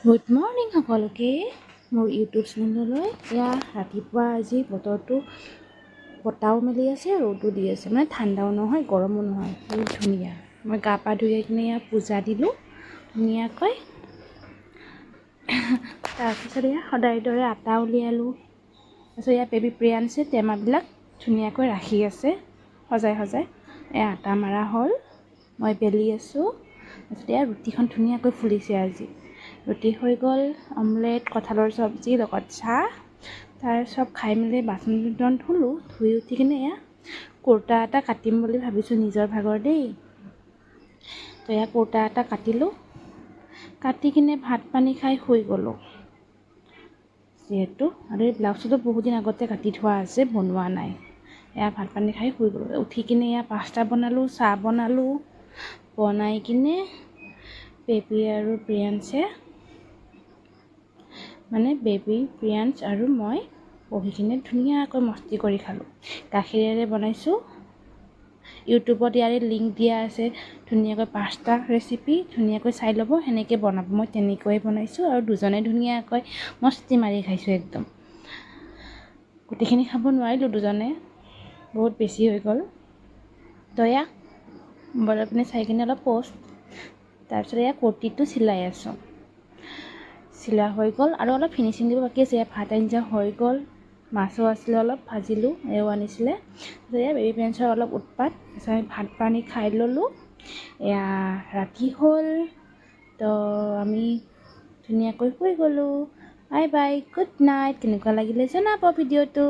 Good morning সকলোকে মোৰ YouTube চেনেললৈ। এয়া ৰাতিপুৱা আজি বতৰটো বতাহও মেলি আছে, ৰ'দো দি আছে, মানে ঠাণ্ডাও নহয় গৰমো নহয়, বহুত ধুনীয়া। মই গা পা ধুই কিনে এয়া পূজা দিলোঁ ধুনীয়াকৈ। তাৰপিছত এয়া সদায় দৰে আটা উলিয়ালোঁ। তাৰপিছত এয়া বেবী প্ৰিয়াঞ্চে টেমাবিলাক ধুনীয়াকৈ ৰাখি আছে সজাই সজাই। এয়া আটা মাৰা হ'ল, মই বেলি আছোঁ। তাৰপিছত এয়া ৰুটিখন ধুনীয়াকৈ ফুলিছে আজি। ৰুটি হৈ গ'ল, অমলেট, কঁঠালৰ চব্জি লগত চাহ। তাৰ চব খাই মেলি বাচন বৰ্তন ধুলোঁ। ধুই উঠি কিনে এয়া কুৰ্তা এটা কাটিম বুলি ভাবিছোঁ, নিজৰ ভাগৰ দেই। তো এয়া কুৰ্তা এটা কাটিলোঁ, কাটি কিনে ভাত পানী খাই শুই গ'লোঁ। যিহেতু আৰু এই ব্লাউজটোতো বহুত দিন আগতে কাটি থোৱা আছে, বনোৱা নাই। এয়া ভাত পানী খাই শুই গ'লোঁ। উঠি কিনে এয়া পাস্তা বনালোঁ, চাহ বনালোঁ। বনাই কিনে বেবী আৰু প্ৰিয়াঞ্চে বেবী প্ৰিয়াঞ্চ আৰু মই বহি কিনে ধুনীয়াকৈ মস্তি কৰি খালোঁ। গাখীৰেৰে বনাইছোঁ, ইউটিউবত ইয়াৰে লিংক দিয়া আছে, ধুনীয়াকৈ পাস্তা ৰেচিপি ধুনীয়াকৈ চাই ল'ব, সেনেকৈ বনাব। মই তেনেকৈয়ে বনাইছোঁ আৰু দুজনে ধুনীয়াকৈ মস্তি মাৰি খাইছোঁ একদম। গোটেইখিনি খাব নোৱাৰিলোঁ, দুজনে বহুত বেছি হৈ গ'ল। তো এয়া মোবাইলৰ পিনে চাই কিনে অলপ পষ্ট। তাৰপিছত এয়া কুৰ্তিটো চিলাই আছোঁ, চিলাই হৈ গ'ল আৰু অলপ ফিনিচিং দিব বাকী আছে। ভাত আঞ্জা হৈ গ'ল, মাছো আছিলে অলপ ভাজিলোঁ, এও আনিছিলে। এয়া বেবী প্ৰিয়াঞ্চৰ অলপ উৎপাত। তাৰপিছত আমি ভাত পানী খাই ল'লোঁ। এয়া ৰাতি হ'ল, তো আমি ধুনীয়াকৈ শুই গ'লোঁ। Bye bye, good night. কেনেকুৱা লাগিলে জনাব ভিডিঅ'টো।